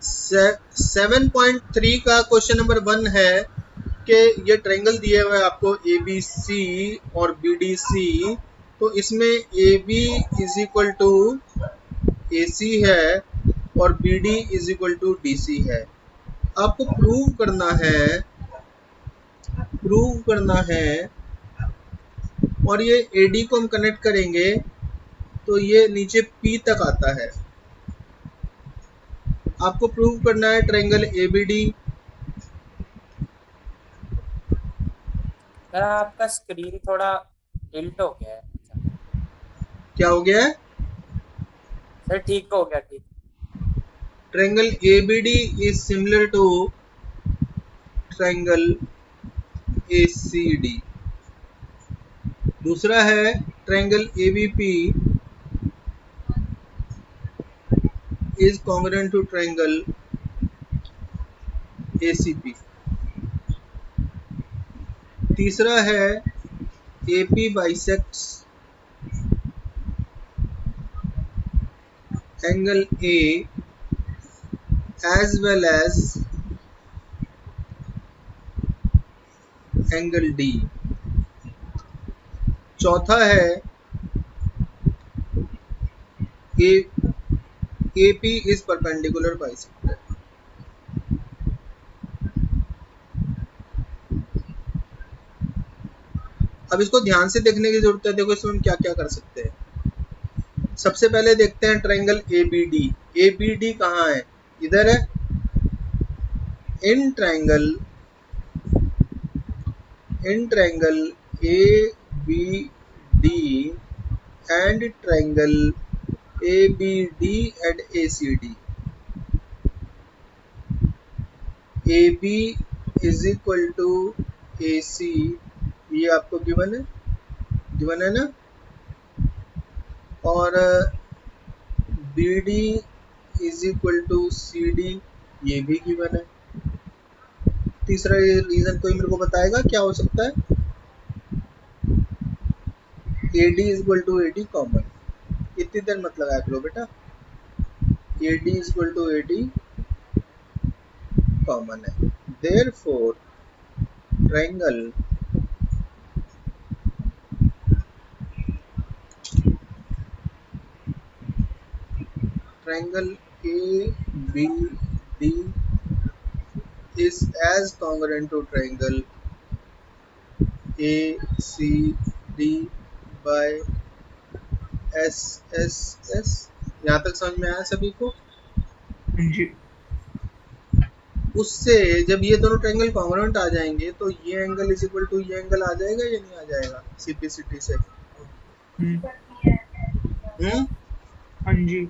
7.3 का question number 1 है कि ये ट्रायंगल दिया हुआ है आपको ए बी सी और बी डी सी। तो इसमें A B is equal to A C है और B D is equal to D C है। आपको प्रूव करना है और ये ए डी को हम कनेक्ट करेंगे तो ये नीचे पी तक आता है। आपको प्रूव करना है triangle A B D. Sir आपका स्क्रीन थोड़ा टिल्ट हो गया है। क्या हो गया है? सर ठीक हो गया, ठीक। Triangle A B D is similar to triangle A C D. दूसरा है triangle A B P is congruent to triangle A C P. तीसरा है A P bisects angle A as well as angle D. चौथा है A P is perpendicular bisector. अब इसको ध्यान से देखने की जरूरत है। देखो इसमें हम क्या क्या कर सकते हैं। सबसे पहले देखते हैं triangle A B D. A B D कहाँ है? इधर है। In triangle A B D and triangle A B D and A C D, A B is equal to A C, ये आपको गिवन है ना। और B D is equal to C D, ये भी गिवन है। तीसरा रीजन कोई मेरे को बताएगा क्या हो सकता है? A D is equal to A D common. इतनी देर मत लगाया करो बेटा। A D is equal to A D common है। Therefore triangle A B D is as congruent to triangle ACD by SSS। यहाँ तक समझ में आया सभी को? जी। उससे जब ये दोनों ट्रायंगल कॉन्ग्रुएंट आ जाएंगे तो ये एंगल इज इक्वल टू ये एंगल आ जाएगा या नहीं आ जाएगा सिंप्लिसिटी से? हाँ जी।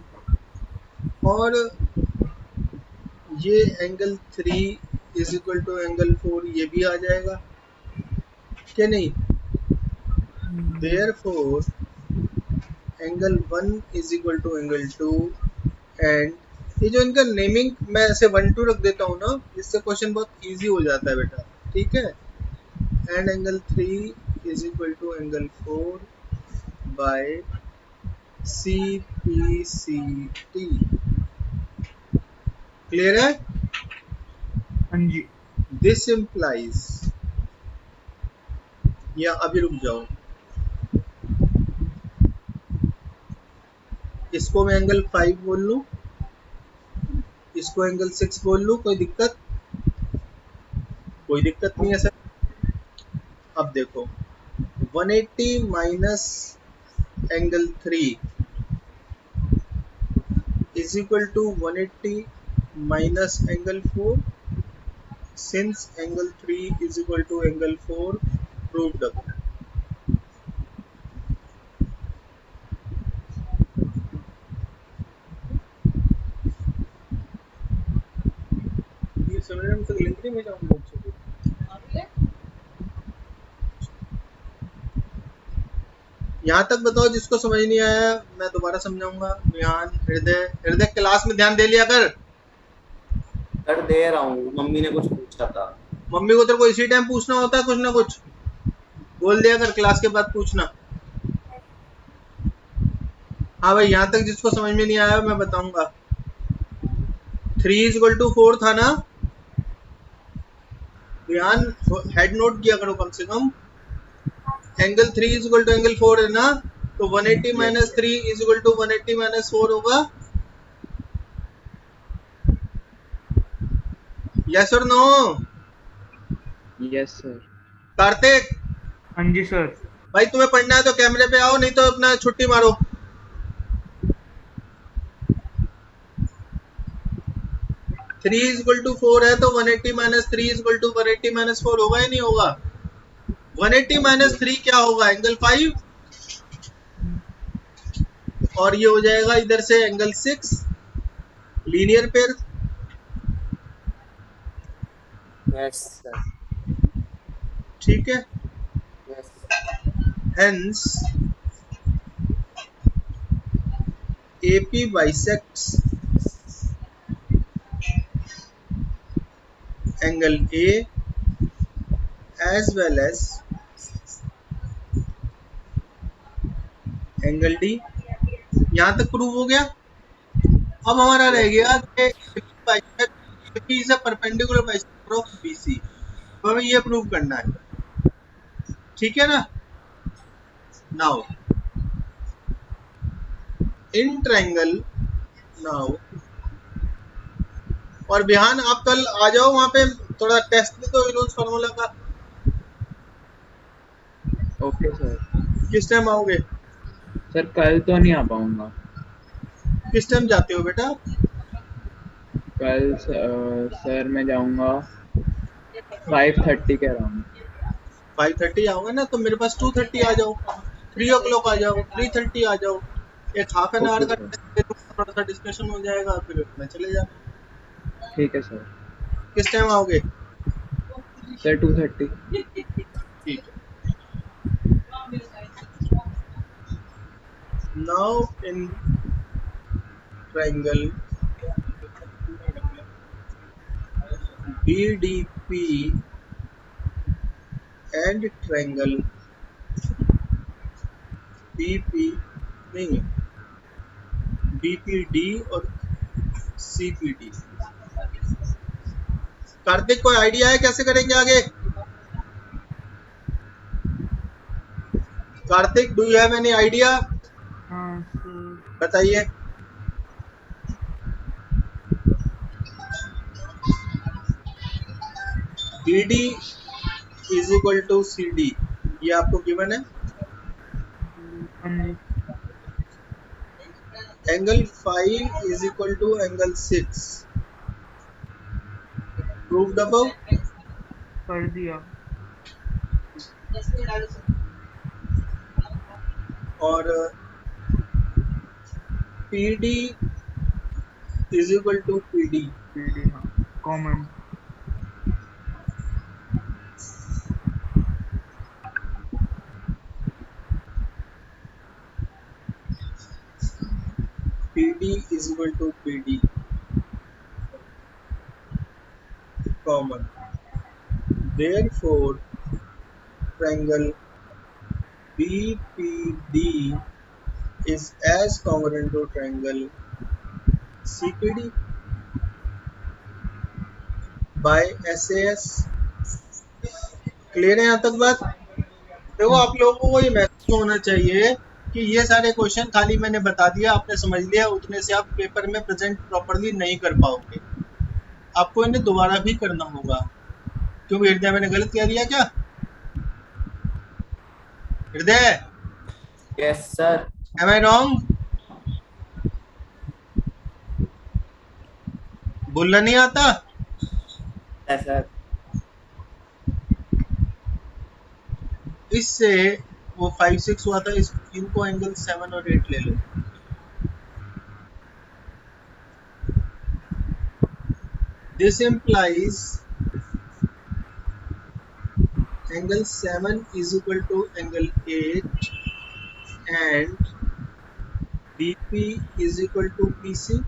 और ये angle 3 is equal to angle 4, ये भी आ जाएगा क्या नहीं? Therefore angle 1 is equal to angle 2 and ये जो इनका नेमिंग मैं ऐसे 1 2 रख देता हूँ ना, इससे क्वेश्चन बहुत इजी हो जाता है बेटा, ठीक है। And angle 3 is equal to angle 4 by C P C T. Clear है? हाँ जी। दिस इम्प्लाइज, या अभी रुक जाओ, इसको मैं एंगल 5 बोल लूं, इसको एंगल 6 बोल लूं, कोई दिक्कत नहीं है सर। अब देखो 180 minus angle 3 is equal to 180 minus angle 4। Since angle 3 is equal to angle 4, proved up। ये समझने में तो लिंक नहीं भेजा हूँ नोट्स को। यहाँ तक बताओ जिसको समझ नहीं आया, मैं दोबारा समझाऊंगा। ध्यान, हृदय क्लास में ध्यान दे लिया कर। सर दे रहा हूँ, मम्मी ने कुछ पूछा था। मम्मी को तेरे को इसी टाइम पूछना होता है कुछ ना कुछ, बोल दिया कर क्लास के बाद पूछना। हाँ भाई, यहाँ तक जिसको समझ में नहीं आया मैं बताऊंगा। 3 इज इक्वल टू 4 था ना, ध्यान हेड नोट किया करो कम से कम। Angle 3 is equal to angle 4 है ना, तो 180 minus 3 is equal to 180 minus 4 होगा। यस और नो? Yes sir. कार्तिक हाँ जी सर। भाई तुम्हें पढ़ना है तो कैमरे पे आओ, नहीं तो अपना छुट्टी मारो। थ्री इज इक्वल टू 4 है तो 180 minus 3 is equal to 180 minus 4 होगा या नहीं होगा? 180 माइनस 3 क्या होगा? एंगल 5, और ये हो जाएगा इधर से angle 6, linear pair. Yes sir. ठीक है, yes. Hence AP bisects angle A as well as angle D। यहां तक प्रूव हो गया। अब हमारा रह गया कि AP is a perpendicular bisector of BC, तो हमें ये प्रूव करना है। ठीक है ना? नाउ इन ट्रायंगल, नाउ, और बिहान आप कल आ जाओ वहां पे, थोड़ा टेस्ट दे दो यूलोस फार्मूला का। Okay sir. किस टाइम आओगे? सर कल तो नहीं आ पाऊंगा। किस टाइम जाते हो बेटा? कल सर मैं जाऊंगा 5:30 कह रहा हूँ। 5:30 आओगे ना, तो मेरे पास 2:30 आ जाओ, 3 o'clock आ जाओ, 3:30 आ जाओ। एक हाफ एन आवर ओके का सर। थोड़ा सा डिस्कशन हो जाएगा, फिर मैं चले जाऊँ। ठीक है सर। किस टाइम आओगे? सर 2:30। ठीक है। Now in triangle BDP and triangle BP, नहीं, BPD और CPD। कार्तिक कोई आइडिया है कैसे करेंगे आगे? Kartik do you have any idea? हाँ सर। बताइए। BD is equal to CD, ये आपको गिवन है। हाँ जी। Angle 5 is equal to angle 6, proved above. कर दिया। और PD is equal to PD। PD हाँ common. PD is equal to PD, common. Therefore, triangle BPD is as congruent to triangle CPD by SAS. Clear है यहाँ तक बात? देखो आप लोगों को ये महसूस होना चाहिए कि ये सारे क्वेश्चन खाली मैंने बता दिया, आपने समझ लिया, उतने से आप पेपर में प्रेजेंट प्रॉपर्ली नहीं कर पाओगे। आपको इन्हें दोबारा भी करना होगा। क्यों हृदय, मैंने गलत कह दिया क्या? Hriday, yes sir. Am I wrong? बोलना नहीं आता? Yes sir. इससे वो 5-6 हुआ था, इनको एंगल 7 और 8 ले लो। This implies angle 7 is equal to angle 8 and BP is equal to PC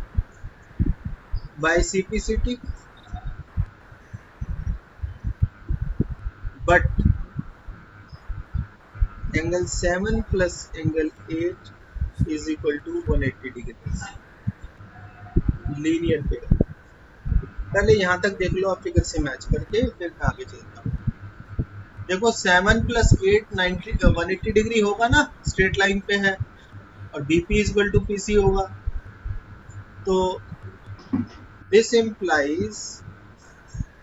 by CPCT, but angle 7 plus angle 8 is equal to 180 degrees, linear pair। पहले यहाँ तक देख लो आप फिगर से मैच करके, फिर मैं आगे चलता हूँ। देखो 7 प्लस 8 90 180 डिग्री होगा ना, स्ट्रेट लाइन पे है, और BP इक्वल टू PC होगा। तो this implies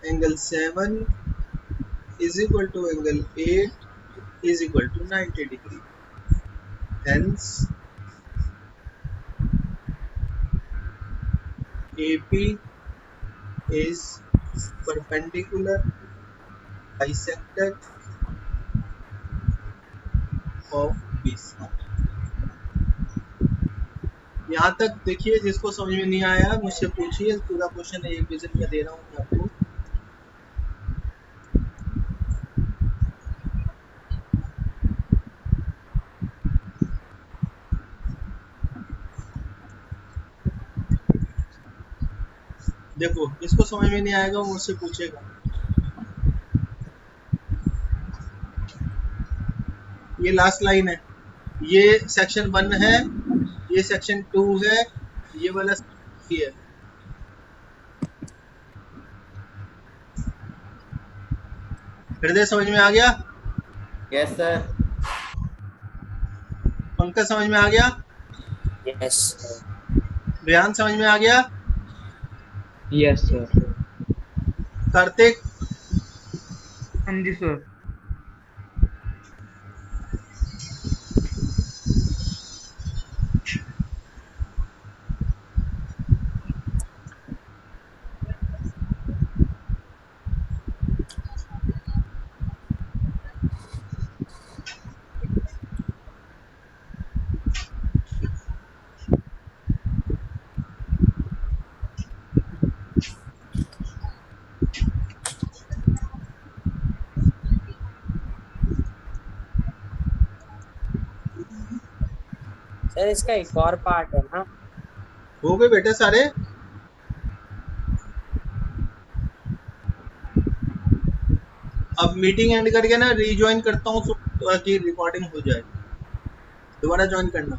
angle 7 is equal to angle 8 is equal to 90 degree. Hence AP is perpendicular bisector of BC। यहाँ तक देखिए, जिसको समझ में नहीं आया मुझसे पूछिए, पूरा क्वेश्चन एक विजन में दे रहा हूँ मैं आपको। देखो, जिसको समझ में नहीं आएगा वो मुझसे पूछेगा। ये लास्ट लाइन है, ये सेक्शन 1 है, ये सेक्शन 2 है, ये वाला ये है। हृदय समझ में आ गया? Yes sir. पंकज समझ में आ गया? यस। रेहान समझ में आ गया? Yes sir. कार्तिक? हाँ जी सर। सर इसका एक और पार्ट है ना? हो गए बेटे सारे? अब मीटिंग एंड करके ना रीज्वाइन करता हूँ, ताकि रिकॉर्डिंग हो जाए। दोबारा ज्वाइन करना।